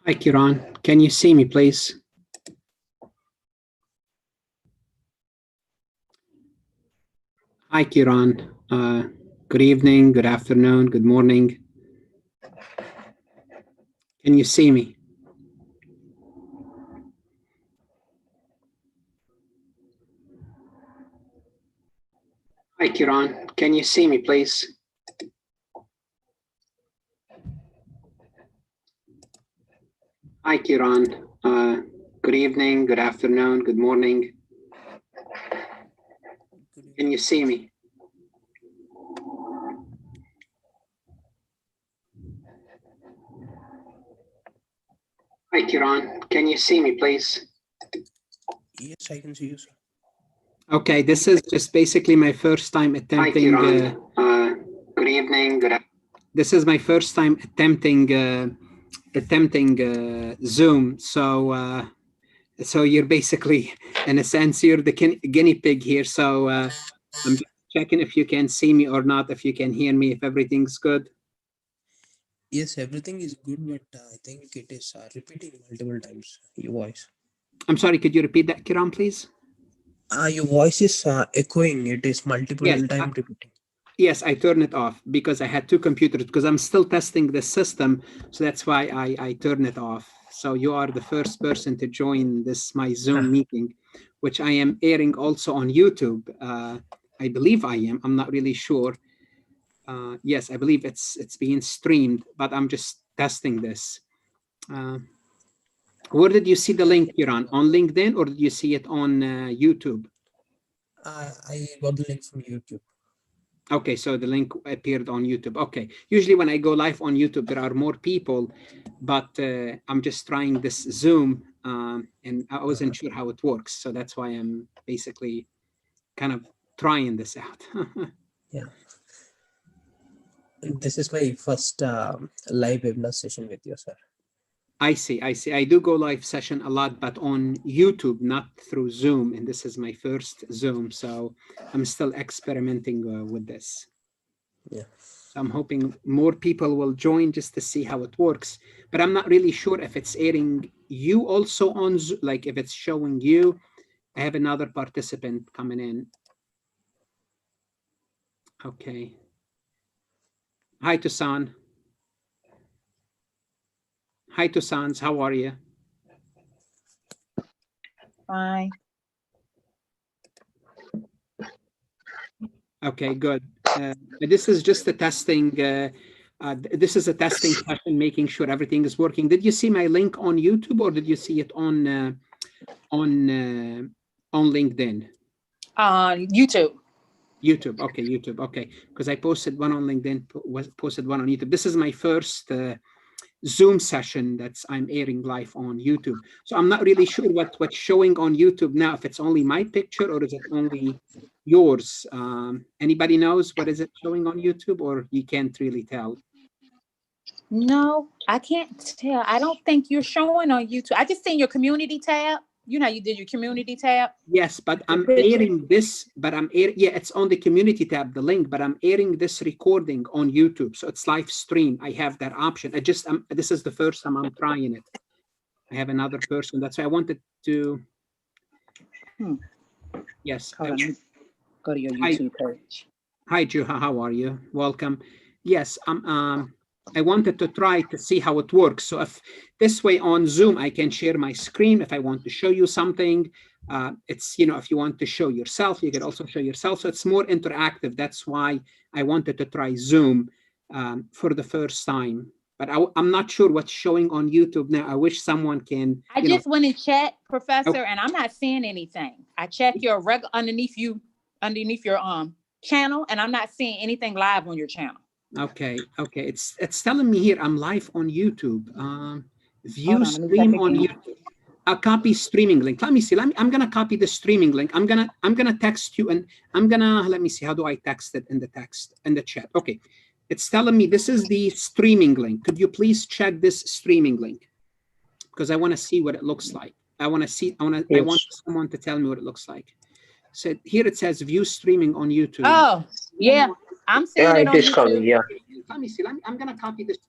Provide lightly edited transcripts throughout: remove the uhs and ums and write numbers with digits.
Hi, Kiran. Can you see me, please? Hi, Kiran. Good evening, good afternoon, good morning. Can you see me? Hi, Kiran. Can you see me, please? Hi, Kiran. Good evening, good afternoon, good morning. Can you see me? Hi, Kiran. Can you see me, please? Yes, I can see you, sir. Okay, this is just basically my first time attempting. Hi, Kiran. Good evening. This is my first time attempting Zoom. So you're basically, in a sense, you're the guinea pig here. So I'm just checking if you can see me or not, if you can hear me, if everything's good. Yes, everything is good, but I think it is repeating multiple times, your voice. I'm sorry, could you repeat that, Kiran, please? Your voice is echoing. It is multiple Yes, time repeating. Yes, I turned it off because I had two computers, because I'm still testing the system. So that's why I turn it off. So you are the first person to join this, my Zoom meeting, which I am airing also on YouTube. I believe I am. I'm not really sure. Yes, I believe it's being streamed, but I'm just testing this. Where did you see the link, Kiran? On LinkedIn, or did you see it on YouTube? I got the link from YouTube. Okay, so the link appeared on YouTube. Okay, usually when I go live on YouTube, there are more people, but I'm just trying this Zoom, and I wasn't sure how it works. So that's why I'm basically kind of trying this out. Yeah. This is my first live webinar session with you, sir. I see. I do go live session a lot, but on YouTube, not through Zoom. And this is my first Zoom, so I'm still experimenting with this. Yeah. So I'm hoping more people will join just to see how it works. But I'm not really sure if it's airing you also on Zoom, like if it's showing you. I have another participant coming in. Okay. Hi, Tucson. Hi, Tucson's. How are you? Fine. Okay, good. This is just a testing. This is a testing session, making sure everything is working. Did you see my link on YouTube, or did you see it on LinkedIn? YouTube. YouTube. Okay, YouTube. Okay, because I posted one on LinkedIn, posted one on YouTube. This is my first Zoom session that's I'm airing live on YouTube. So I'm not really sure what's showing on YouTube now, if it's only my picture or is it only yours. Anybody knows what is it showing on YouTube, or you can't really tell? No, I can't tell. I don't think you're showing on YouTube. I just seen your community tab. You know, you did your community tab. Yes, but I'm airing this, yeah, it's on the community tab, the link, but I'm airing this recording on YouTube. So it's live stream. I have that option. This is the first time I'm trying it. I have another person. That's why I wanted to. Yes. Hold on, go to your YouTube page. Hi, Juha. How are you? Welcome. Yes, I wanted to try to see how it works. So if this way on Zoom, I can share my screen. If I want to show you something, it's, if you want to show yourself, you can also show yourself. So it's more interactive. That's why I wanted to try Zoom for the first time. But I'm not sure what's showing on YouTube now. I wish someone can. I just went and checked, Professor, and I'm not seeing anything. I checked your underneath your channel, and I'm not seeing anything live on your channel. Okay. It's telling me here I'm live on YouTube. View stream on YouTube. A copy streaming link. Let me see. I'm gonna copy the streaming link. I'm gonna text you, and let me see. How do I text it in the chat? Okay. It's telling me this is the streaming link. Could you please check this streaming link? Because I want to see what it looks like. I want someone to tell me what it looks like. So here it says view streaming on YouTube. Oh, yeah. I'm seeing it on YouTube. Coming, yeah. Let me see. I'm gonna copy this.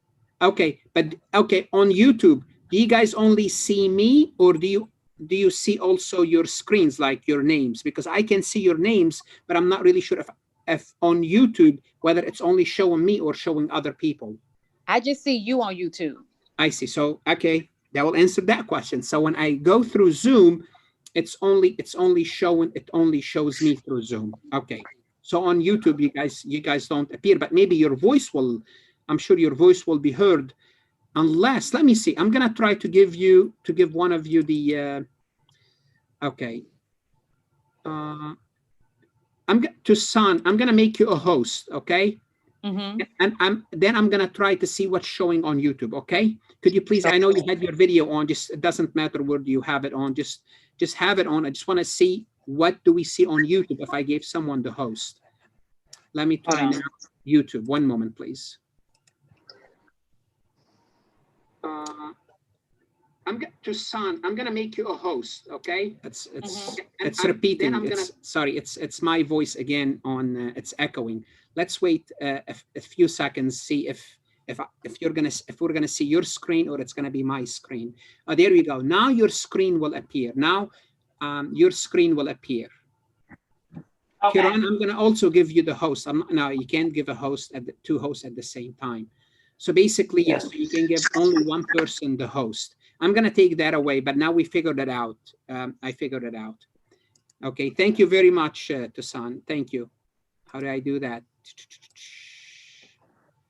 Okay, but on YouTube, Do you guys only see me, or do you see also your screens, like your names? Because I can see your names, but I'm not really sure if on YouTube, whether it's only showing me or showing other people. I just see you on YouTube. I see. So, okay, that will answer that question. So when I go through Zoom, it only shows me through Zoom. Okay. So on YouTube, you guys don't appear, but maybe your voice will, I'm sure your voice will be heard, unless, let me see. I'm gonna try to give one of you the okay. I'm gonna make you a host, okay? Mm-hmm. And I'm gonna try to see what's showing on YouTube, okay? Could you please, I know you had your video on, just it doesn't matter where do you have it on, just have it on. I just want to see what do we see on YouTube if I gave someone the host. Let me try now YouTube. One moment, please. I'm gonna make you a host, okay? It's repeating. It's my voice again on. It's echoing. Let's wait a few seconds. See if we're gonna see your screen or it's gonna be my screen. Oh, there we go. Now your screen will appear. Now, your screen will appear. Okay. Kiran, I'm gonna also give you the host. No, you can't give a host two hosts at the same time. So basically, yes, you can give only one person the host. I'm going to take that away, but now we figured it out. I figured it out. Okay, thank you very much, Tusan. Thank you. How do I do that?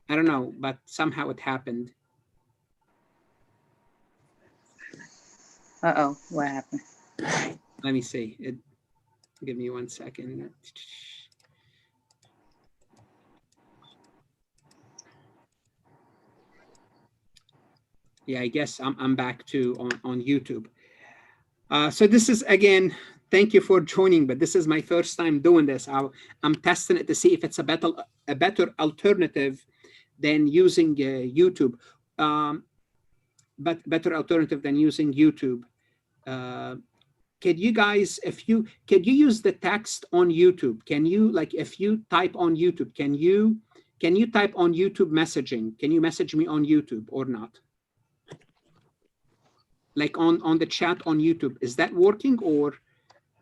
I don't know, but somehow it happened. Uh-oh, what happened? Let me see. Give me 1 second. Yeah, I guess I'm back to on YouTube. So this is, again, thank you for joining, but this is my first time doing this. I'm testing it to see if it's a better alternative than using YouTube, but better alternative than using YouTube. Could you guys, could you use the text on YouTube? Can you, like, if you type on YouTube, can you type on YouTube messaging? Can you message me on YouTube or not? Like on the chat on YouTube, is that working or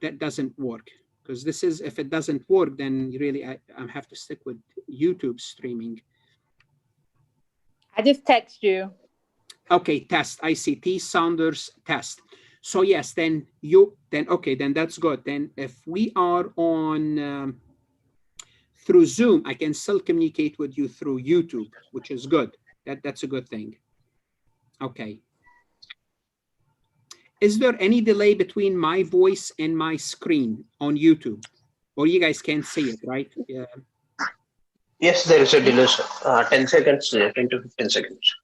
that doesn't work? Because this is, if it doesn't work, then really I have to stick with YouTube streaming. I just text you. Okay, test. I see T Saunders test. So yes, then okay, then that's good. Then if we are on through Zoom, I can still communicate with you through YouTube, which is good. That's a good thing. Okay. Is there any delay between my voice and my screen on YouTube? Or you guys can't see it, right? Yeah. Yes, there is a delay, 10 seconds, 10 to 15 seconds.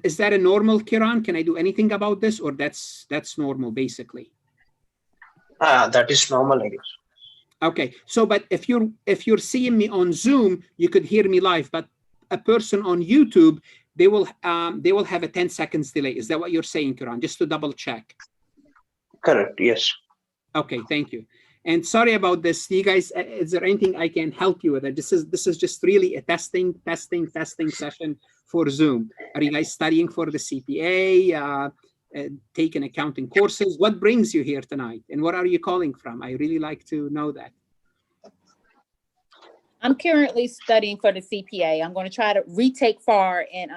Is that a normal, Kiran? Can I do anything about this, or that's normal, basically? That is normal, I guess. Okay, so but if you're seeing me on Zoom, you could hear me live, but a person on YouTube, they will have a 10 seconds delay. Is that what you're saying, Kiran? Just to double check. Correct, yes. Okay, thank you. And sorry about this. You guys, is there anything I can help you with? This is just really a testing session for Zoom. Are you guys studying for the CPA, taking accounting courses? What brings you here tonight? And what are you calling from? I really like to know that. I'm currently studying for the CPA. I'm going to try to retake FAR in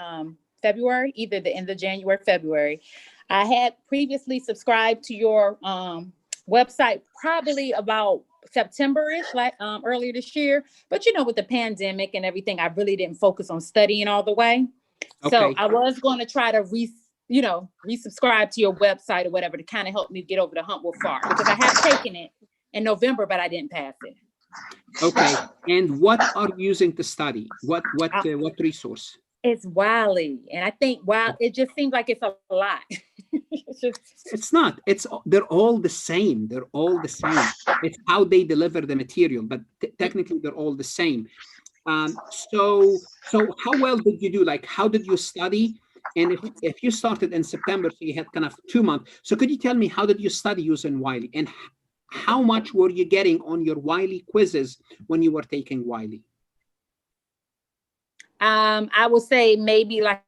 February, either the end of January, February. I had previously subscribed to your website probably about September-ish, like earlier this year. But you know, with the pandemic and everything, I really didn't focus on studying all the way. Okay. So I was going to try to resubscribe to your website or whatever to kind of help me get over the hump with FAR, because I have taken it in November, but I didn't pass it. Okay. And what are you using to study? What resource? It's Wiley. And I think, wow, it just seems like it's a lot. It's not. They're all the same. They're all the same. It's how they deliver the material, but technically they're all the same. So how well did you do? Like, how did you study? And if you started in September, so you had kind of 2 months. So could you tell me, how did you study using Wiley? And how much were you getting on your Wiley quizzes when you were taking Wiley? I would say maybe like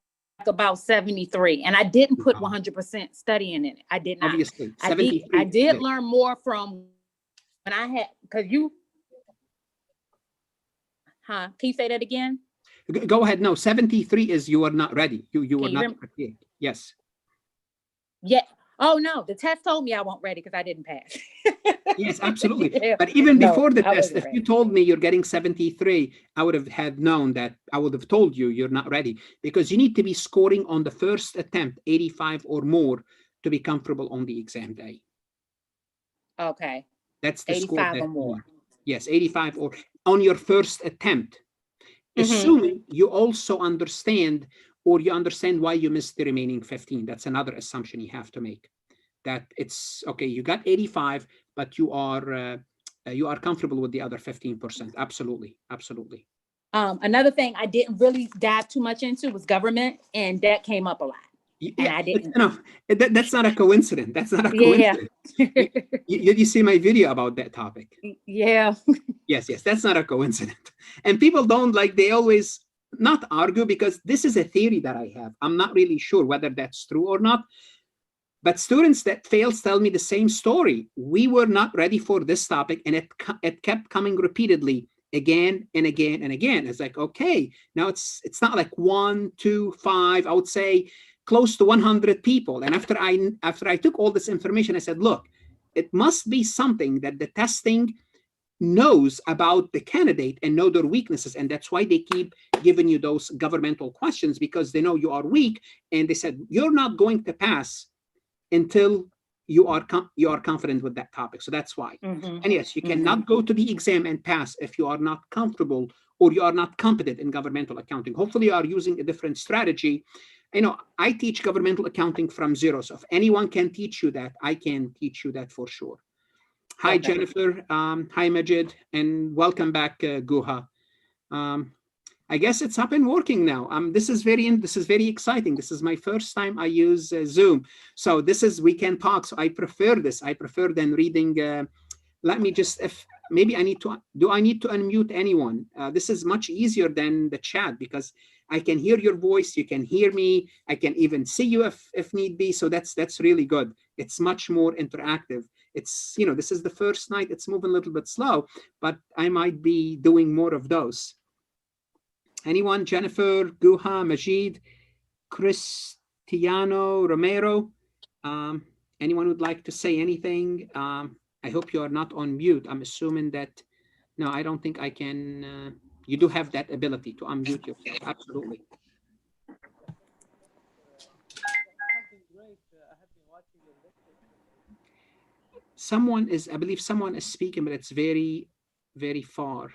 about 73, and I didn't put 100% studying in it. I did not. Obviously, I did learn more from when I had, because you, can you say that again? Go ahead. No, 73 is you are not ready. You were not prepared. Yes. Yeah. Oh no, the test told me I wasn't ready because I didn't pass. Yes, absolutely. Yeah. But even before the I test, wasn't if ready. you told me you're getting 73, I would have had known that. I would have told you you're not ready, because you need to be scoring on the first attempt 85 or more to be comfortable on the exam day. Okay. That's the score. 85 or more. Yes, 85 or on your first attempt. Assuming you also understand, or you understand why you missed the remaining 15. That's another assumption you have to make. That it's okay, you got 85, but you are comfortable with the other 15%. Absolutely, absolutely. Another thing I didn't really dive too much into was government, and that came up a lot. And I didn't. No, that's not a coincidence. That's not a coincidence. Yeah. You see my video about that topic? Yeah. Yes, that's not a coincidence. And people don't like, they always not argue, because this is a theory that I have. I'm not really sure whether that's true or not. But students that fail tell me the same story. We were not ready for this topic, and it kept coming repeatedly again and again and again. It's like, okay, now it's not like 1, 2, 5. I would say close to 100 people. And after I took all this information, I said, look, it must be something that the testing knows about the candidate and know their weaknesses, and that's why they keep giving you those governmental questions, because they know you are weak, and they said you're not going to pass until you are confident with that topic. So that's why. And yes, you cannot go to the exam and pass if you are not comfortable or you are not competent in governmental accounting. Hopefully you are using a different strategy. I teach governmental accounting from zero. So if anyone can teach you that, I can teach you that for sure. Hi, Okay. Jennifer. Hi, Majid. And welcome back, Guha. I guess it's up and working now. This is very exciting. This is my first time I use Zoom. So we can talk. So I prefer this. I prefer than reading. Let me just, if maybe I need to unmute anyone? This is much easier than the chat, because I can hear your voice. You can hear me. I can even see you if need be. So that's really good. It's much more interactive. It's, this is the first night. It's moving a little bit slow, but I might be doing more of those. Anyone? Jennifer, Guha, Majid, Cristiano, Romero. Anyone would like to say anything? I hope you are not on mute. I'm assuming that. No, I don't think I can. You do have that ability to unmute yourself. Absolutely. I believe someone is speaking, but it's very, very far.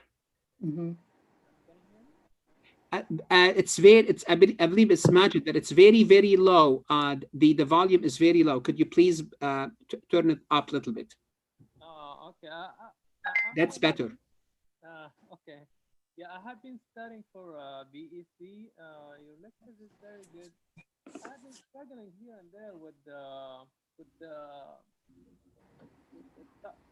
I believe it's Majid, that it's very, very low. The volume is very low. Could you please turn it up a little bit? Okay. That's better. Okay. Yeah, I have been studying for BEC. Your lectures is very good. I've been struggling here and there with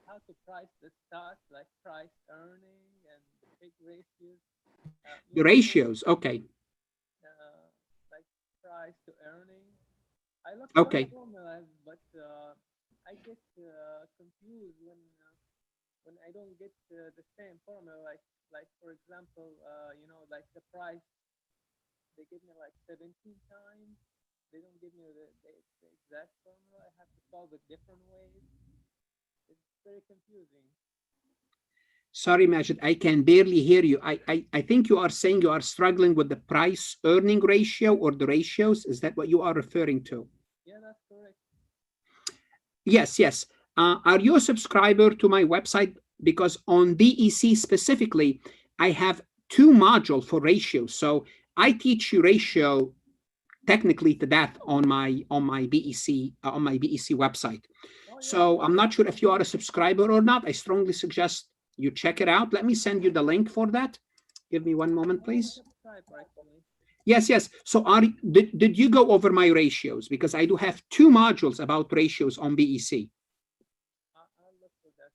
how to price the stocks, like price earning and big ratios. The ratios, okay. Like price to earning. I look Okay. for formulas, but I get confused when I don't get the same formula. Like for example, like the price, they give me like 17 times. They don't give me the exact formula. I have to solve it different ways. It's very confusing. Sorry, Majid, I can barely hear you. I think you are saying you are struggling with the price earning ratio or the ratios. Is that what you are referring to? Yeah, that's correct. Yes. Are you a subscriber to my website? Because on BEC specifically, I have 2 modules for ratios. So I teach you ratio technically to that on my BEC website. So I'm not sure if you are a subscriber or not. I strongly suggest you check it out. Let me send you the link for that. Give me one moment, please. Yes. So did you go over my ratios? Because I do have 2 modules about ratios on BEC. I'll look for that.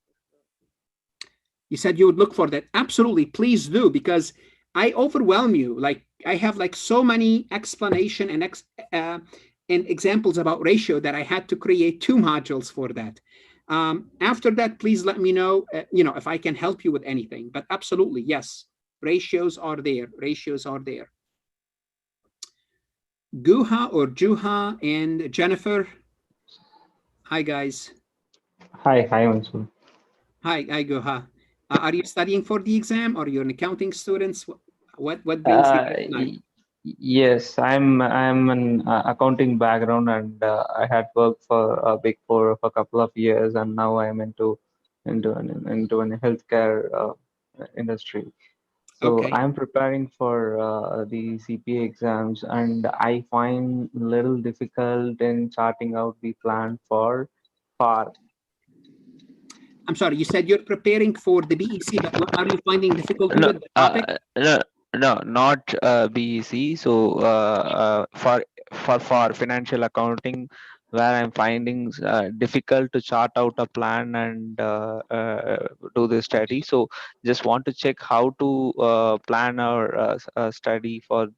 You said you would look for that. Absolutely, please do, because I overwhelm you. Like I have like so many explanation and examples about ratio that I had to create 2 modules for that. After that, please let me know, if I can help you with anything. But absolutely, yes, ratios are there. Ratios are there. Guha or Juha and Jennifer. Hi, guys. Hi, Anshul. Hi, Guha. Are you studying for the exam, or you're an accounting student? What brings you here tonight? Yes, I'm an accounting background, and I had worked for Big Four for a couple of years, and now I'm into an healthcare industry. So Okay. I'm preparing for the CPA exams, and I find little difficult in charting out the plan for FAR. I'm sorry, you said you're preparing for the BEC, but what are you finding difficulty No, with the topic? no, not BEC. So for financial accounting, where I'm finding difficult to chart out a plan and do the study. So just want to check how to plan our study for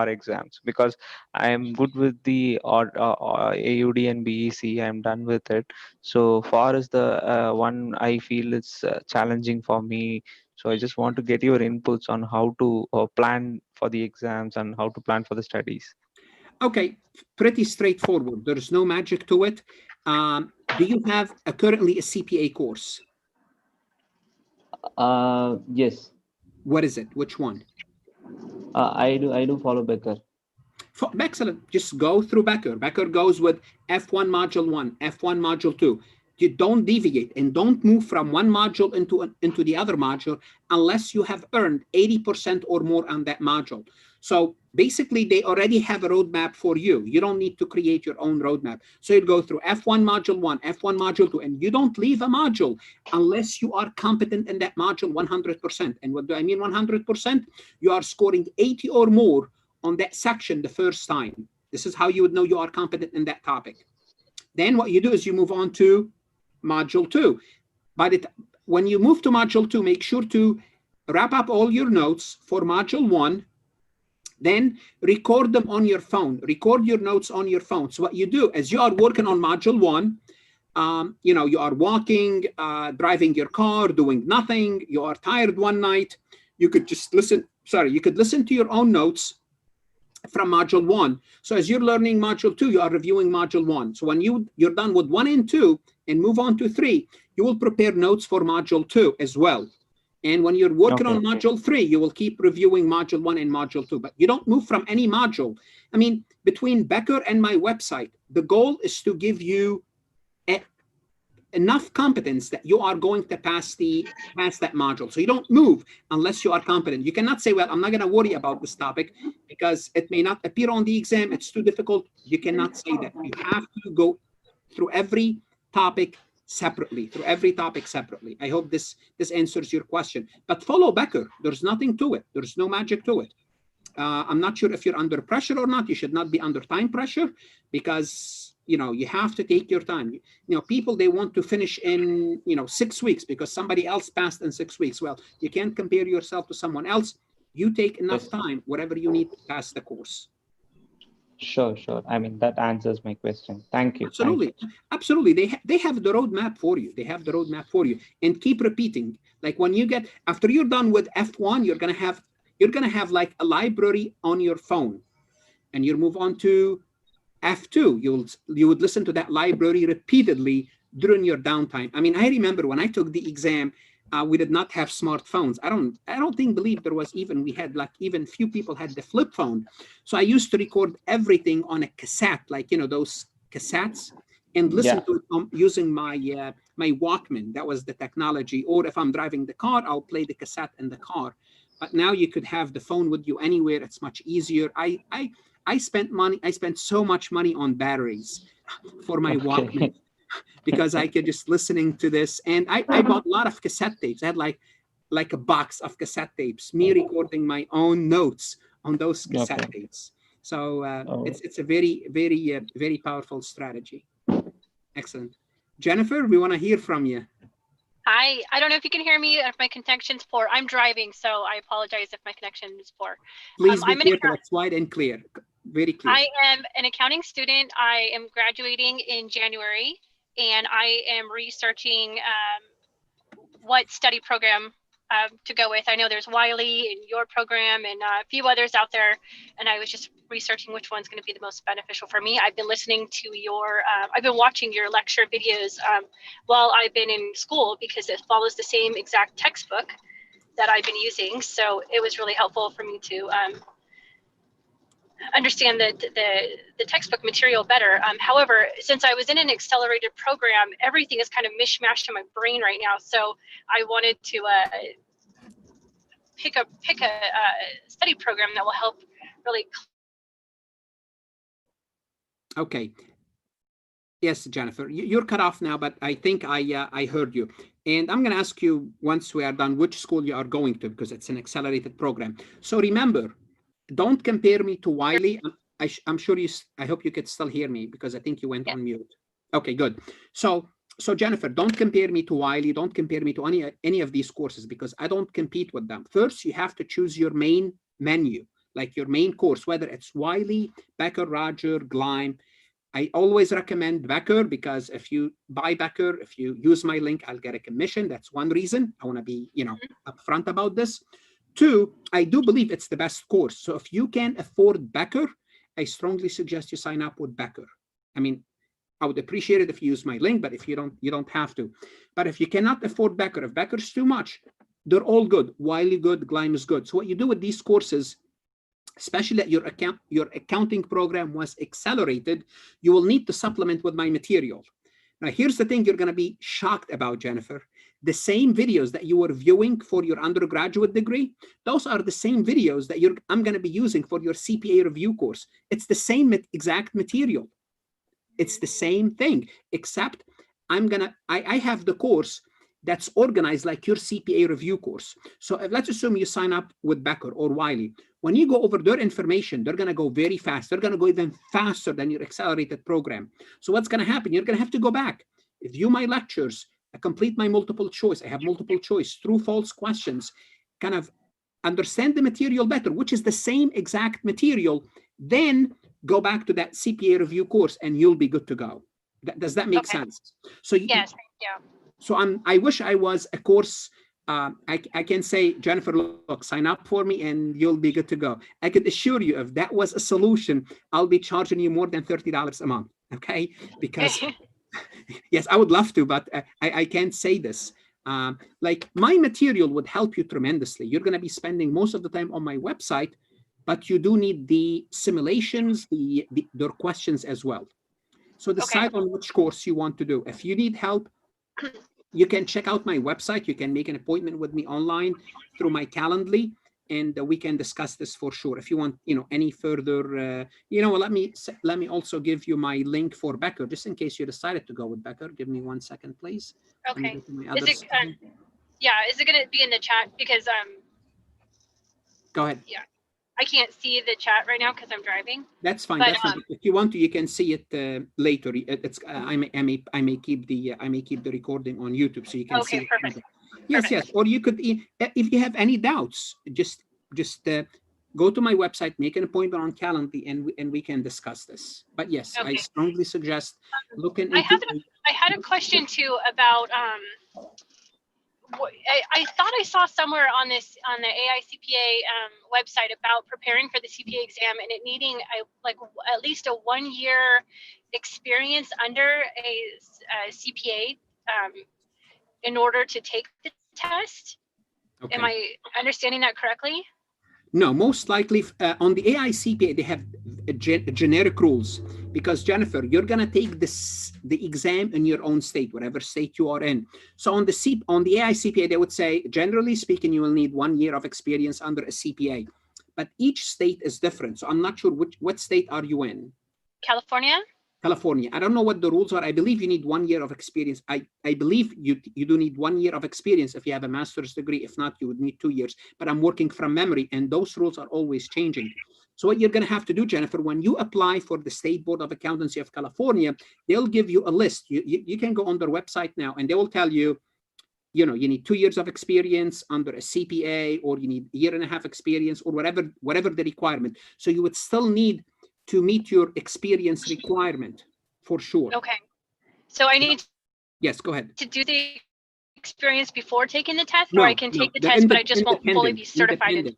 exams, because I am good with the AUD and BEC. I'm done with it. So FAR is the one I feel it's challenging for me. So I just want to get your inputs on how to plan for the exams and how to plan for the studies. Okay, pretty straightforward. There's no magic to it. Do you have currently a CPA course? Yes, What is it? Which one? I do follow Becker. Excellent. Just go through Becker. Becker goes with F1 module 1, F1 module 2. You don't deviate and don't move from one module into the other module unless you have earned 80% or more on that module. So basically, they already have a roadmap for you. You don't need to create your own roadmap. So you'd go through F1 module 1, F1 module 2, and you don't leave a module unless you are competent in that module 100%. And what do I mean 100%? You are scoring 80 or more on that section the first time. This is how you would know you are competent in that topic. Then what you do is you move on to module 2. When you move to module 2, make sure to wrap up all your notes for module 1. Then record them on your phone. Record your notes on your phone. So what you do as you are working on module 1, you are walking, driving your car, doing nothing, you are tired one night, you could just listen to your own notes from module 1. So as you're learning module 2, you are reviewing module 1. So when you're done with 1 and 2 and move on to 3, you will prepare notes for module 2 as well. And when you're working on module 3, you will keep reviewing module 1 and module 2, but you don't move from any module. I mean, between Becker and my website, the goal is to give you enough competence that you are going to pass that module. So you don't move unless you are competent. You cannot say, well, I'm not going to worry about this topic because it may not appear on the exam. It's too difficult. You cannot say that. You have to go through every topic separately. I hope this answers your question. But follow Becker. There's nothing to it. There's no magic to it. I'm not sure if you're under pressure or not. You should not be under time pressure because you have to take your time. People, they want to finish in 6 weeks because somebody else passed in 6 weeks. Well, you can't compare yourself to someone else. You take enough time, whatever you need to pass the course. Sure. I mean, that answers my question. Thank you. Absolutely. They have the roadmap for you. And keep repeating. Like when after you're done with F1, you're gonna have like a library on your phone, and you move on to F2. You would listen to that library repeatedly during your downtime. I mean, I remember when I took the exam, we did not have smartphones. I don't believe there was even, we had like even few people had the flip phone. So I used to record everything on a cassette, like those cassettes, and listen to it using my Walkman. That was the technology. Or if I'm driving the car, I'll play the cassette in the car. But now you could have the phone with you anywhere. It's much easier. I spent so much money on batteries for my Walkman because I could just listening to this. And I bought a lot of cassette tapes. I had like a box of cassette tapes, me recording my own notes on those cassette tapes. So it's a very, very, very powerful strategy. Excellent. Jennifer, we want to hear from you. Hi, I don't know if you can hear me, if my connection's poor. I'm driving, so I apologize if my connection is poor. Please be careful, it's wide and clear, very clear. I am an accounting student. I am graduating in January, and I am researching what study program to go with. I know there's Wiley and your program and a few others out there, and I was just researching which one's going to be the most beneficial for me. I've been listening to your, I've been watching your lecture videos while I've been in school because it follows the same exact textbook that I've been using. So it was really helpful for me to understand the textbook material better. However, since I was in an accelerated program, everything is kind of mishmashed in my brain right now. So I wanted to pick a study program that will help really. Okay. Yes, Jennifer, you're cut off now, but I think I heard you. And I'm going to ask you once we are done which school you are going to, because it's an accelerated program. So remember, don't compare me to Wiley. I'm sure I hope you could still hear me because I think you went on mute. Okay, good. So Jennifer, don't compare me to Wiley. Don't compare me to any of these courses because I don't compete with them. First, you have to choose your main menu, like your main course, whether it's Wiley, Becker, Roger, Gleim. I always recommend Becker because if you buy Becker, if you use my link, I'll get a commission. That's one reason. I want to be, upfront about this. Two, I do believe it's the best course. So if you can afford Becker, I strongly suggest you sign up with Becker. I mean, I would appreciate it if you use my link, but if you don't have to. But if you cannot afford Becker, if Becker's too much, they're all good. Wiley good, Gleim is good. So what you do with these courses, especially that your accounting program was accelerated, you will need to supplement with my material. Now, here's the thing you're going to be shocked about, Jennifer. The same videos that you were viewing for your undergraduate degree, those are the same videos that I'm going to be using for your CPA review course. It's the same exact material. It's the same thing, except I have the course that's organized like your CPA review course. So let's assume you sign up with Becker or Wiley. When you go over their information, they're going to go very fast. They're going to go even faster than your accelerated program. So what's going to happen? You're going to have to go back, view my lectures, complete my multiple choice. I have multiple choice, true, false questions, kind of understand the material better, which is the same exact material. Then go back to that CPA review course and you'll be good to go. Does that make sense? So yes, yeah. So I wish I was a course. I can say, Jennifer, look, sign up for me and you'll be good to go. I could assure you, if that was a solution, I'll be charging you more than $30 a month. Okay, because yes, I would love to, but I can't say this. Like my material would help you tremendously. You're going to be spending most of the time on my website, but you do need the simulations, their questions as well. So decide on which course you want to do. If you need help, you can check out my website. You can make an appointment with me online through my Calendly, and we can discuss this for sure. If you want, any further, let me also give you my link for Becker, just in case you decided to go with Becker. Give me 1 second, please. Okay. Is it going to be in the chat? Because go ahead. Yeah, I can't see the chat right now because I'm driving. That's fine. That's fine. If you want to, you can see it later. I may keep the recording on YouTube so you can see it. Perfect. Yes, yes. Or you could, if you have any doubts, just go to my website, make an appointment on Calendly, and we can discuss this. But yes, I strongly suggest looking into. I had a question too about I thought I saw somewhere on the AICPA website about preparing for the CPA exam and it needing at least a 1-year experience under a CPA in order to take the test. Okay. Am I understanding that correctly? No, most likely on the AICPA, they have generic rules because, Jennifer, you're going to take the exam in your own state, whatever state you are in. So on the AICPA, they would say, generally speaking, you will need 1 year of experience under a CPA. But each state is different. So I'm not sure what state are you in? California. California. I don't know what the rules are. I believe you need 1 year of experience. I believe you do need 1 year of experience if you have a master's degree. If not, you would need 2 years. But I'm working from memory, and those rules are always changing. So what you're going to have to do, Jennifer, when you apply for the State Board of Accountancy of California, they'll give you a list. You can go on their website now, and they will tell you you need 2 years of experience under a CPA, or you need 1.5 years experience, or whatever the requirement. So you would still need to meet your experience requirement for sure. Okay. So I need Yes, go ahead. to do the experience before taking the test, No, or I can take the test, but I just won't fully be certified until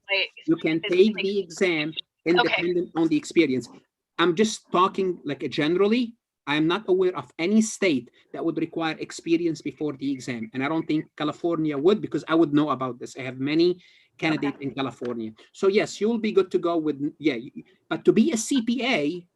you can take the exam independent on the experience. I'm just talking like generally. I'm not aware of any state that would require experience before the exam. And I don't think California would, because I would know about this. I have many candidates in California. So yes, you'll be good to go with, but to be a CPA,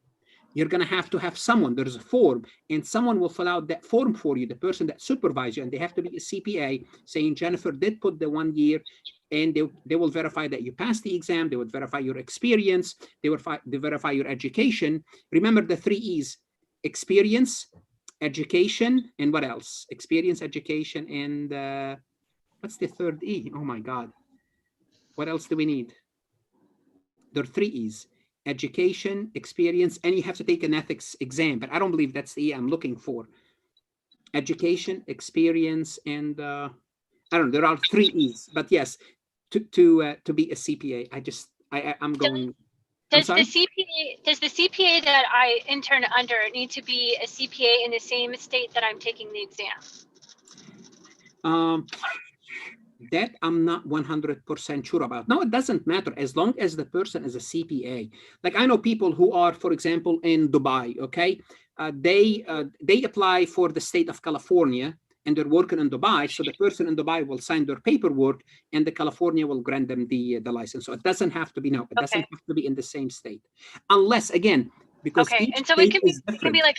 you're going to have someone, there's a form, and someone will fill out that form for you, the person that supervises you, and they have to be a CPA saying, Jennifer did put the 1 year, and they will verify that you passed the exam. They would verify your experience. They verify your education. Remember the 3 E's: experience, education, and what else? Experience, education, and what's the 3rd E? Oh my God. What else do we need? There are 3 E's: education, experience, and you have to take an ethics exam, but I don't believe that's the E I'm looking for. Education, experience, and I don't know, there are 3 E's, but yes, to be a CPA, I'm going. Does the CPA that I intern under need to be a CPA in the same state that I'm taking the exam? That I'm not 100% sure about. No, it doesn't matter as long as the person is a CPA. Like I know people who are, for example, in Dubai. Okay, they apply for the state of California, and they're working in Dubai. So the person in Dubai will sign their paperwork, and the California will grant them the license. So it doesn't have to be it doesn't have to be in the same state, unless again because each and so state it can be like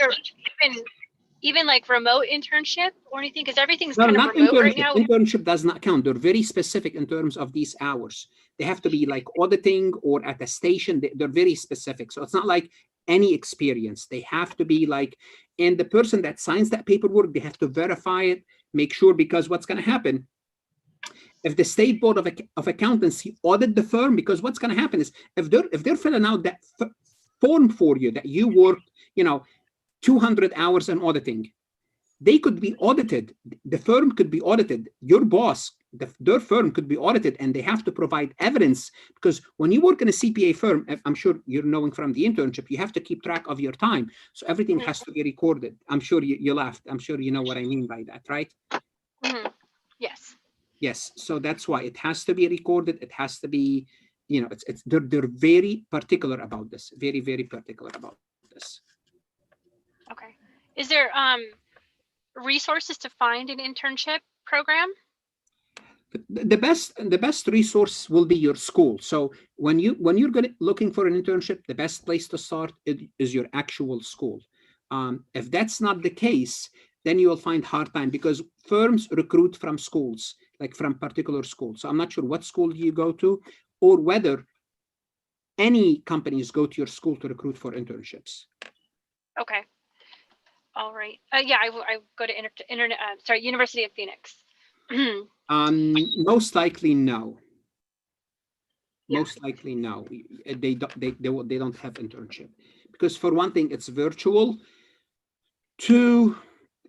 even like remote internship or anything, because everything's No, kind of not remote internship. right now. Internship does not count. They're very specific in terms of these hours. They have to be like auditing or at a station. They're very specific. So it's not like any experience. They have to be like, and the person that signs that paperwork, they have to verify it, make sure, because what's going to happen if the State Board of Accountancy audit the firm, because what's going to happen is if they're filling out that form for you that you worked, 200 hours in auditing, they could be audited. The firm could be audited. Your boss, their firm could be audited, and they have to provide evidence, because when you work in a CPA firm, I'm sure you're knowing from the internship, you have to keep track of your time. So everything has to be recorded. I'm sure you laughed. I'm sure you know what I mean by that, right? Yes. Yes. So that's why it has to be recorded. It has to be, they're very particular about this. Very, very particular about this. Okay. Is there resources to find an internship program? The best resource will be your school. So when you're looking for an internship, the best place to start is your actual school. If that's not the case, then you will find hard time, because firms recruit from schools, like from particular schools. So I'm not sure what school you go to, or whether any companies go to your school to recruit for internships. Okay. All right. Yeah, I go to University of Phoenix. Most likely no. Most likely no. They don't have internship, because for one thing, it's virtual. 2,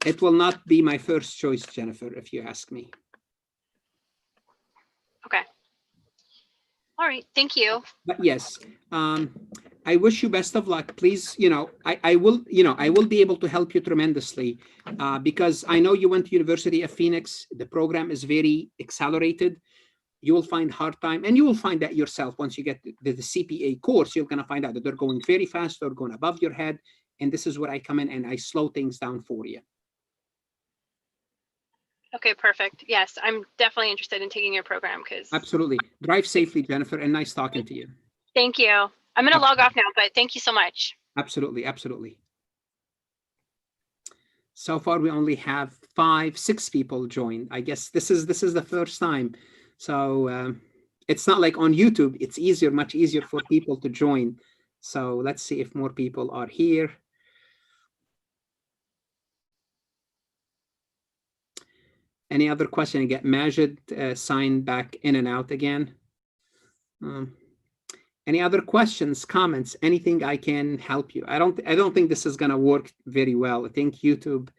it will not be my first choice, Jennifer, if you ask me. Okay. All right. Thank you. But yes, I wish you best of luck. Please, I will be able to help you tremendously, because I know you went to University of Phoenix. The program is very accelerated. You will find hard time, and you will find that yourself once you get the CPA course. You're going to find out that they're going very fast. They're going above your head, and this is where I come in and I slow things down for you. Okay, perfect. Yes, I'm definitely interested in taking your program. Absolutely. Drive safely, Jennifer, and nice talking to you. Thank you. I'm going to log off now, but thank you so much. Absolutely. Absolutely. So far, we only have 5-6 people joined. I guess this is the first time. So it's not like on YouTube. It's much easier for people to join. So let's see if more people are here. Any other question? You get Majid signed back in and out again. Any other questions, comments, anything I can help you? I don't think this is going to work very well. I think YouTube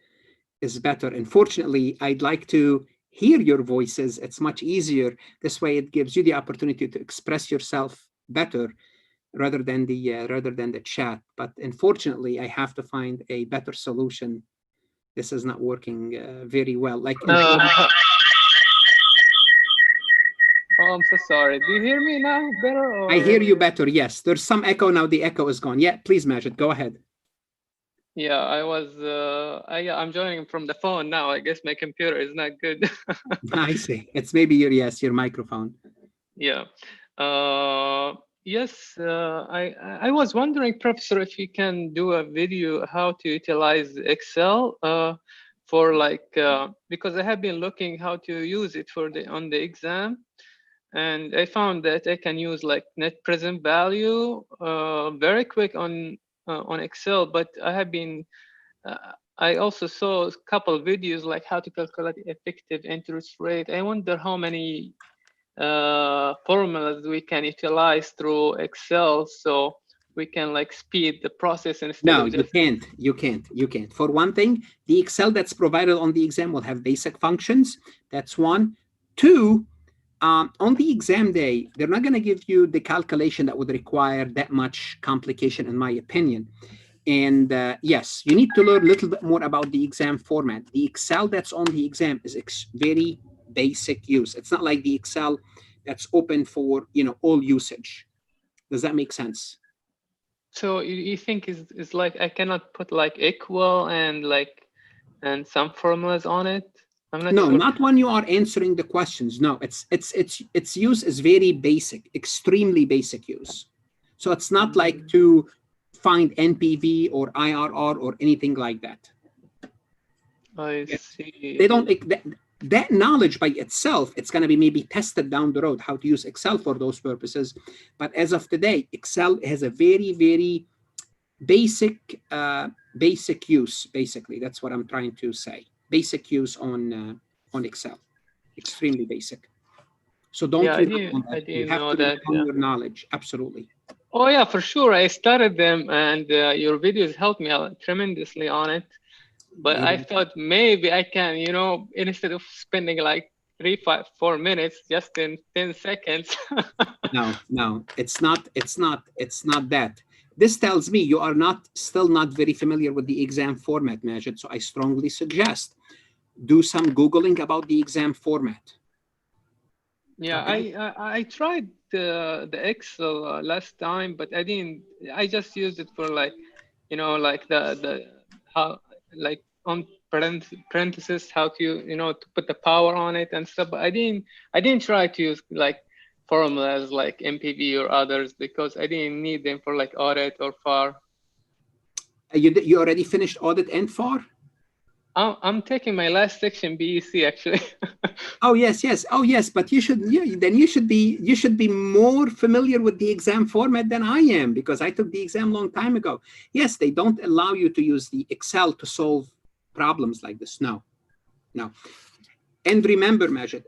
is better. Unfortunately, I'd like to hear your voices, it's much easier. This way, it gives you the opportunity to express yourself better rather than the chat. But unfortunately, I have to find a better solution. This is not working very well. Like, Oh, I'm so sorry. Do you hear me now better? Or? I hear you better. Yes, there's some echo now. The echo is gone. Yeah, please, Majid, go ahead. Yeah, I was. I'm joining from the phone now. I guess my computer is not good. I see. It's maybe your microphone. Yeah. Yes. I was wondering, Professor, if you can do a video how to utilize Excel for like because I have been looking how to use it for on the exam, and I found that I can use like net present value very quick on Excel, but I have been I also saw a couple of videos like how to calculate effective interest rate. I wonder how many formulas we can utilize through Excel so we can like speed the process instead of just... You can't. For one thing, the Excel that's provided on the exam will have basic functions. That's one. Two, on the exam day, they're not going to give you the calculation that would require that much complication, in my opinion. And yes, you need to learn a little bit more about the exam format. The Excel that's on the exam is very basic use. It's not like the Excel that's open for all usage. Does that make sense? So you think is like I cannot put like equal and some formulas on it? I'm not sure. Not when you are answering the questions. No, its use is very basic, extremely basic use. So it's not like to find NPV or IRR or anything like that. I see. They don't that knowledge by itself. It's going to be maybe tested down the road how to use Excel for those purposes. But as of today, Excel has a very, very basic use. Basically, that's what I'm trying to say. Basic use on Excel, extremely basic. So don't I didn't know that. Your knowledge, absolutely. Oh yeah, for sure. I started them, and your videos helped me out tremendously on it. But I thought maybe I can, instead of spending like 3, 5, 4 minutes, just in 10 seconds. No, it's not that. This tells me you are still not very familiar with the exam format, Majid. So I strongly suggest do some Googling about the exam format. Yeah, okay. I tried the Excel last time, but I didn't. I just used it for like, like how like on parentheses how to to put the power on it and stuff. But I didn't try to use like formulas like MPV or others because I didn't need them for like audit or FAR. You already finished audit and FAR? I'm taking my last section BEC actually. Oh yes, but you should be more familiar with the exam format than I am, because I took the exam a long time ago. Yes, they don't allow you to use the Excel to solve problems like this. No. And remember, Majid,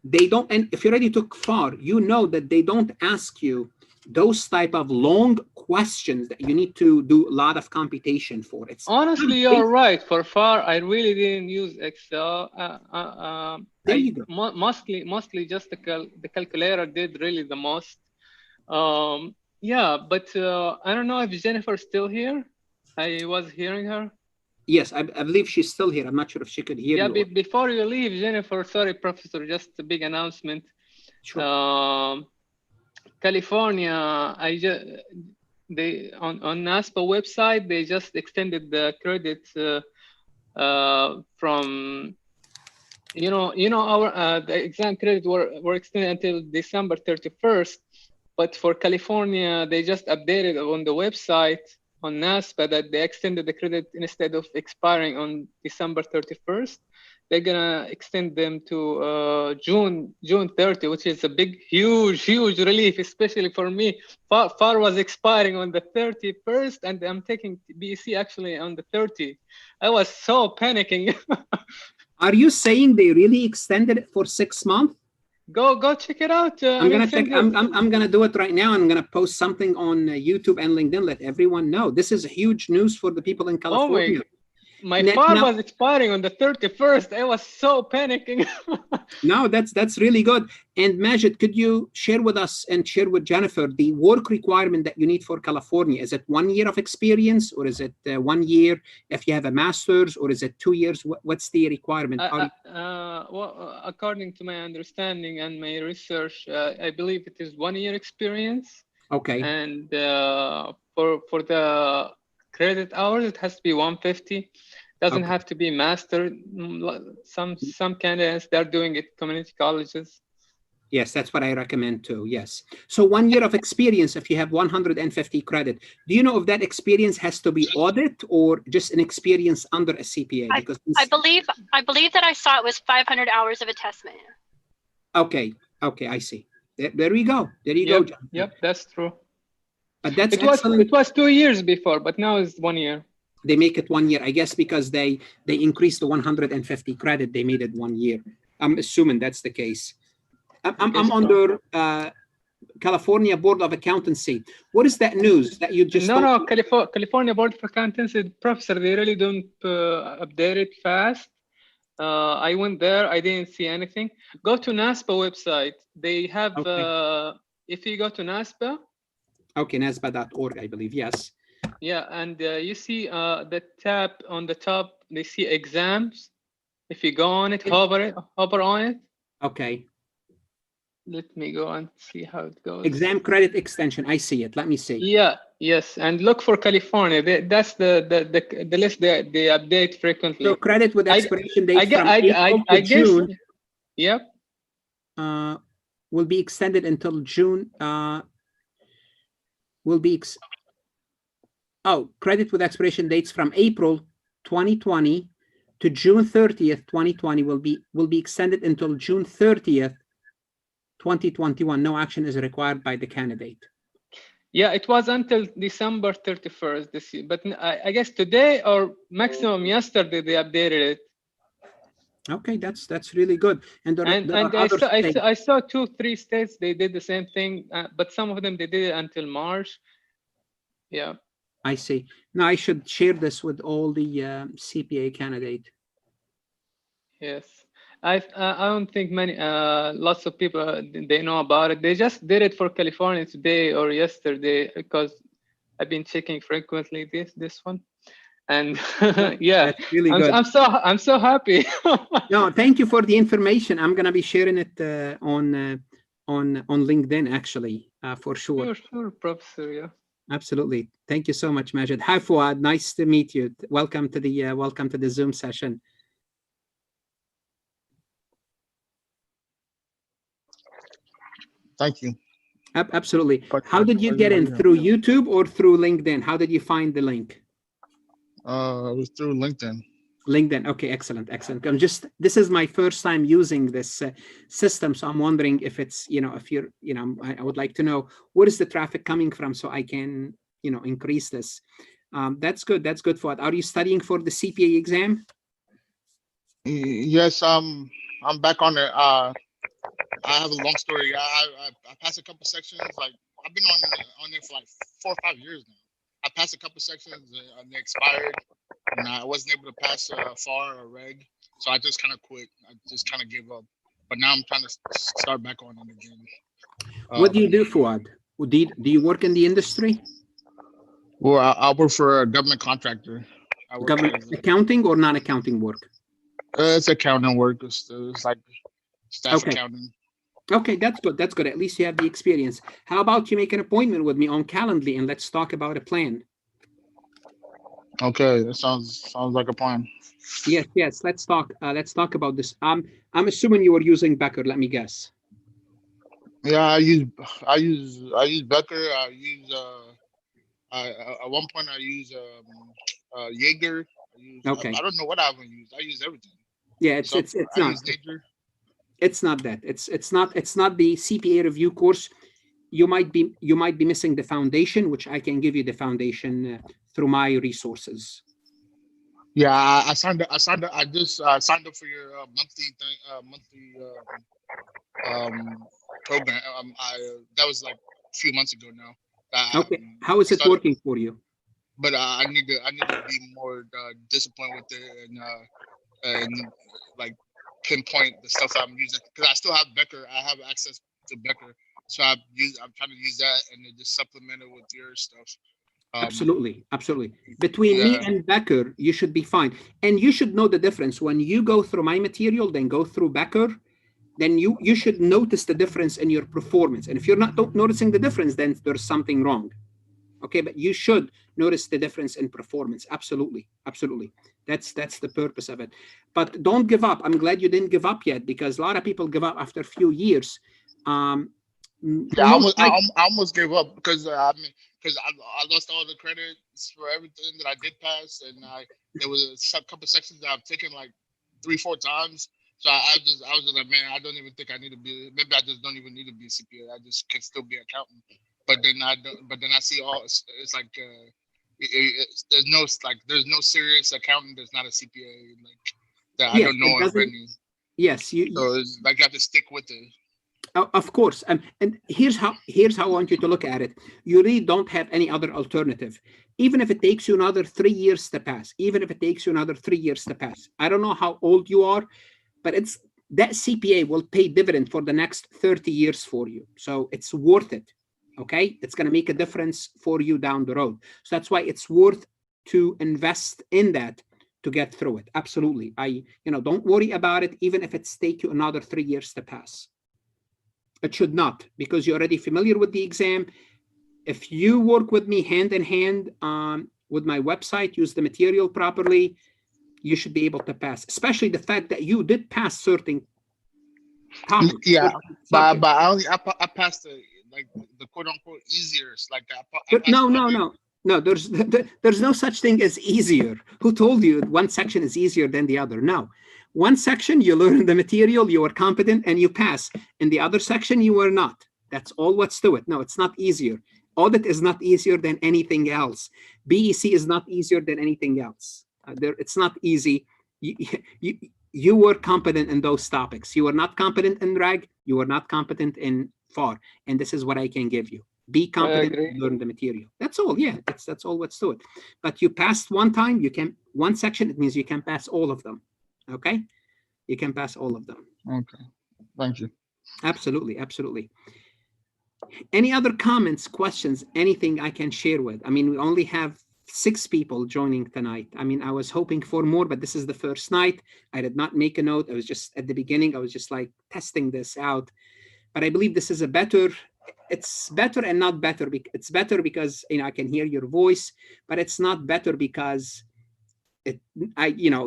they don't, and if you already took FAR, you know that they don't ask you those type of long questions that you need to do a lot of computation for. It's honestly, you're right. For FAR, I really didn't use Excel. There you go. Mostly just the calculator did really the most. Yeah, but I don't know if Jennifer's still here. I was hearing her. Yes, I believe she's still here. I'm not sure if she could hear you. Yeah, before you leave, Jennifer, sorry, Professor, just a big announcement. Sure. California, they on NASPA website, they just extended the credit from our the exam credit were extended until December 31st, but for California they just updated on the website on NASPA that they extended the credit instead of expiring on December 31st. They're gonna extend them to June 30, which is a huge relief, especially for me. FAR was expiring on the 31st, and I'm taking BEC actually on the 30th. I was so panicking. Are you saying they really extended it for 6 months? Go check it out. I'm gonna check. I'm gonna do it right now. I'm gonna post something on YouTube and LinkedIn. Let everyone know. This is huge news for the people in California. My Now- file now- was expiring on the 31st. I was so panicking. No, that's really good. And Majid, could you share with us and share with Jennifer the work requirement that you need for California? Is it 1 year of experience, or is it 1 year if you have a master's, or is it 2 years? What's the requirement? Well, according to my understanding and my research, I believe it is 1 year experience. Okay. And for the credit hours, it has to be 150. Doesn't Okay. have to be master. Some candidates, they're doing it community colleges. Yes, that's what I recommend too. Yes. So 1 year of experience, if you have 150 credit, do you know if that experience has to be audit or just an experience under a CPA? Because I believe that I saw it was 500 hours of attestment. Okay. Okay, I see. There we go. There you go, John. Yep, that's true. That's It was excellent. 2 years before, but now it's 1 year. They make it 1 year, I guess, because they increased the 150 credit. They made it 1 year. I'm assuming that's the case. I'm under California Board of Accountancy. What is that news that you just? No. California Board of Accountancy, professor, they really don't update it fast. I went there, I didn't see anything. Go to NASPA website. They have, Okay. if you go to NASPA. Okay, NASPA.org, I believe, yes. Yeah, and you see the tab on the top, they see exams. If you go on it, hover on it. Okay. Let me go and see how it goes. Exam credit extension, I see it. Let me see. Yeah, yes, and look for California. That's the list they update frequently. So credit with expiration date from April to June. Yep. Will be extended until June. Credit with expiration dates from April 2020 to June 30th, 2020 will be extended until June 30th, 2021. No action is required by the candidate. Yeah, it was until December 31st this year, but I guess today or maximum yesterday they updated it. Okay, that's really good. And I saw 2-3 states they did the same thing, but some of them they did it until March. Yeah. I see. Now I should share this with all the CPA candidate. Yes, I don't think lots of people they know about it. They just did it for California today or yesterday because I've been checking frequently this one, and yeah, that's really good. I'm so happy. No, thank you for the information. I'm gonna be sharing it on LinkedIn actually for sure. Sure, Professor. Yeah. Absolutely. Thank you so much, Majid. Hi, Fuad. Nice to meet you. Welcome to the Zoom session. Thank you. Absolutely. How did you get in? Through YouTube or through LinkedIn? How did you find the link? It was through LinkedIn. LinkedIn. Okay, excellent. This is my first time using this system, so I'm wondering if it's, if you're, I would like to know where is the traffic coming from so I can, increase this. That's good. That's good, Fuad. Are you studying for the CPA exam? Yes, I'm back on it. I have a long story. I passed a couple sections. Like I've been on it for like 4 or 5 years now. I passed a couple sections and they expired, and I wasn't able to pass FAR or reg, so I just kind of quit. I just kind of gave up. But now I'm trying to start back on it again. What do you do, Fuad? Do you work in the industry? Well, I work for a government contractor. Government accounting or non-accounting work? It's accounting work. It's like staff accounting. Okay, that's good. That's good. At least you have the experience. How about you make an appointment with me on Calendly and let's talk about a plan? Okay, that sounds like a plan. Yes. Let's talk about this. I'm assuming you were using Becker. Let me guess. Yeah, I use Becker. I use at one point I use Jaeger. Okay. I don't know what I haven't used. I use everything. Yeah, it's not. It's not that. It's not the CPA review course. You might be missing the foundation, which I can give you the foundation through my resources. Yeah, I signed up. I just signed up for your monthly program. That was like a few months ago now. Okay. How is it working for you? but I need to be more disciplined with it and like pinpoint the stuff I'm using because I still have Becker. I have access to Becker, so I'm trying to use that and then just supplement it with your stuff. Absolutely. Between me Yeah. and Becker, you should be fine. And you should know the difference. When you go through my material, then go through Becker, then you should notice the difference in your performance. And if you're not noticing the difference, then there's something wrong. Okay, but you should notice the difference in performance. Absolutely. That's the purpose of it. But don't give up. I'm glad you didn't give up yet, because a lot of people give up after a few years. Yeah, I almost gave up because I lost all the credits for everything that I did pass, and there was a couple sections that I've taken like 3-4 times. So I was just like, man, I don't even think I need to be. Maybe I just don't even need to be a CPA. I just can still be an accountant. But then I see it's like there's no serious accountant that's not a CPA like that. I don't know of any. Yes, So it's like you have to stick with it. Of course, and here's how I want you to look at it. You really don't have any other alternative. Even if it takes you another 3 years to pass, I don't know how old you are, but it's that CPA will pay dividend for the next 30 years for you. So it's worth it. Okay, it's going to make a difference for you down the road. So that's why it's worth to invest in that to get through it. Absolutely. Don't worry about it, even if it's take you another 3 years to pass. It should not, because you're already familiar with the exam. If you work with me hand in hand with my website, use the material properly, you should be able to pass, especially the fact that you did pass certain topics. Yeah, but I passed the quote unquote easier. Like No, there's no such thing as easier. Who told you one section is easier than the other? No. One section, you learn the material, you are competent, and you pass. In the other section, you are not. That's all what's to it. No, it's not easier. Audit is not easier than anything else. BEC is not easier than anything else. It's not easy. You were competent in those topics. You were not competent in RAG. You were not competent in FAR. And this is what I can give you. Be competent and learn the material. That's all. Yeah, that's all what's to it. But you passed one time, one section, it means you can pass all of them. Okay, you can pass all of them. Okay, thank you. Absolutely. Any other comments, questions, anything I can share with? I mean, we only have 6 people joining tonight. I mean, I was hoping for more, but this is the first night. I did not make a note. I was just at the beginning, I was just like testing this out. But I believe this is it's better and not better. It's better because I can hear your voice, but it's not better because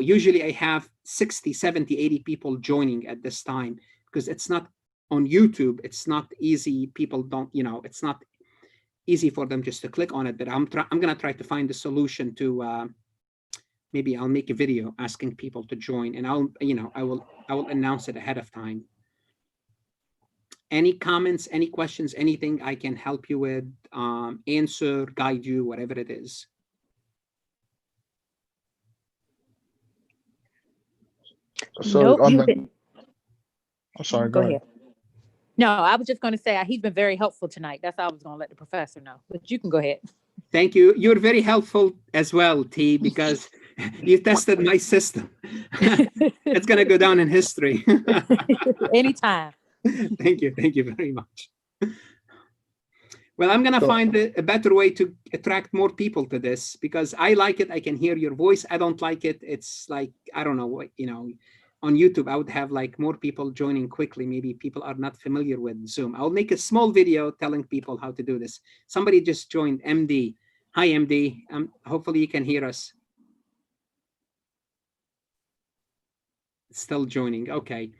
usually I have 60, 70, 80 people joining at this time, because it's not on YouTube. It's not easy. People don't, it's not easy for them just to click on it. But I'm going to try to find a solution to, maybe I'll make a video asking people to join, and I will announce it ahead of time. Any comments, any questions, anything I can help you with, answer, guide you, whatever it is. So nope, I'm sorry, go ahead. No, I was just going to say he's been very helpful tonight. That's all I was going to let the professor know. But you can go ahead. Thank you. You're very helpful as well, T, because you tested my system. It's going to go down in history. Anytime. Thank you very much. Well, I'm going to find a better way to attract more people to this, because I like it. I can hear your voice. I don't like it. It's like, I don't know what, on YouTube, I would have like more people joining quickly. Maybe people are not familiar with Zoom. I'll make a small video telling people how to do this. Somebody just joined, MD. Hi, MD. Hopefully you can hear us. Still joining. Okay.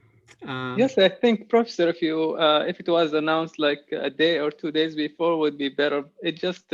Yes, I think, Professor, if it was announced like a day or 2 days before would be better. It just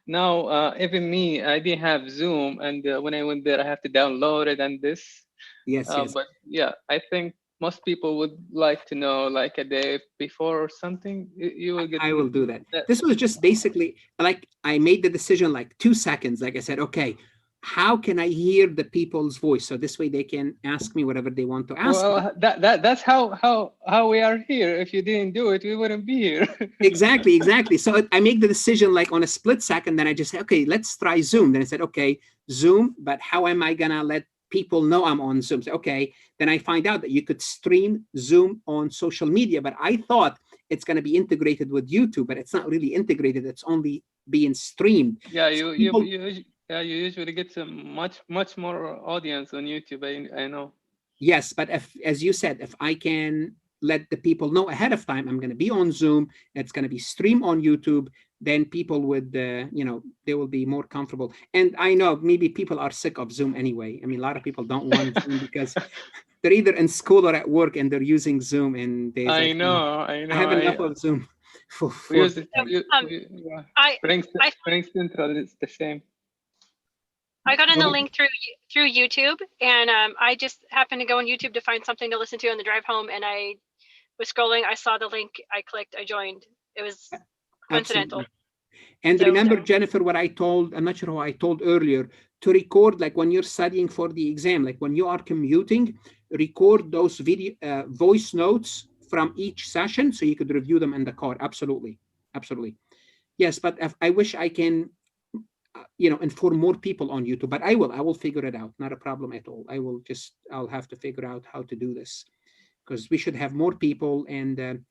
now, even me, I didn't have Zoom, and when I went there, I have to download it and this. Yes. But yeah, I think most people would like to know like a day before or something. You will get. I will do that. This was just basically like I made the decision like 2 seconds. Like I said, okay, how can I hear the people's voice? So this way they can ask me whatever they want to ask me. Well, that's how we are here. If you didn't do it, we wouldn't be here. Exactly. So I make the decision like on a split second. Then I just say, okay, let's try Zoom. Then I said, okay, Zoom, but how am I gonna let people know I'm on Zoom? So, okay, then I find out that you could stream Zoom on social media, but I thought it's gonna be integrated with YouTube, but it's not really integrated. It's only being streamed. Yeah, So you usually get some much more audience on YouTube. I know. Yes, but if, as you said, if I can let the people know ahead of time, I'm going to be on Zoom, it's going to be streamed on YouTube, then people would, they will be more comfortable. And I know maybe people are sick of Zoom anyway. I mean, a lot of people don't want Zoom because they're either in school or at work and they're using Zoom. And I know. I have enough of Zoom. Spring Central is the same. I got in the link through YouTube, and I just happened to go on YouTube to find something to listen to on the drive home, and I was scrolling. I saw the link. I clicked. I joined. It was coincidental. Absolutely. And remember, Jennifer, what I told, I'm not sure how I told earlier, to record, like when you're studying for the exam, like when you are commuting, record those video voice notes from each session so you could review them in the car. Absolutely. Yes, but I wish I can inform more people on YouTube, but I will figure it out. Not a problem at all. I'll have to figure out how to do this, because we should have more people, and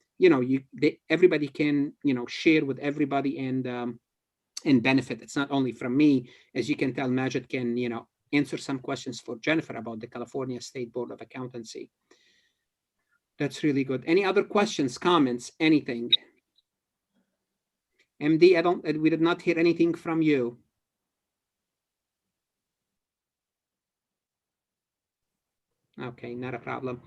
everybody can share with everybody and benefit. It's not only from me. As you can tell, Majid can answer some questions for Jennifer about the California State Board of Accountancy. That's really good. Any other questions, comments, anything? MD, we did not hear anything from you. Okay, not a problem.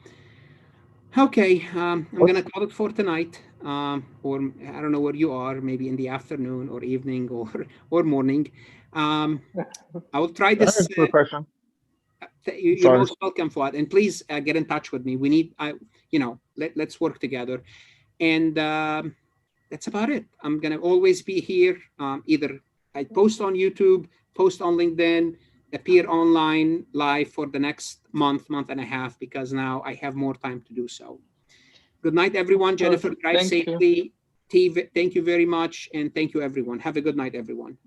Okay, I'm gonna call it for tonight, or I don't know where you are, maybe in the afternoon or evening or morning. I will try this. You're most welcome, Fuad, and please get in touch with me. We need, let's work together, and that's about it. I'm gonna always be here. Either I post on YouTube, post on LinkedIn, appear online live for the next month and a half, because now I have more time to do so. Good night, everyone. Jennifer, drive safely. Steve, thank you very much. And thank you, everyone. Have a good night, everyone.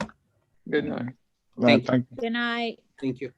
Good night. Thank you. Good night. Thank you.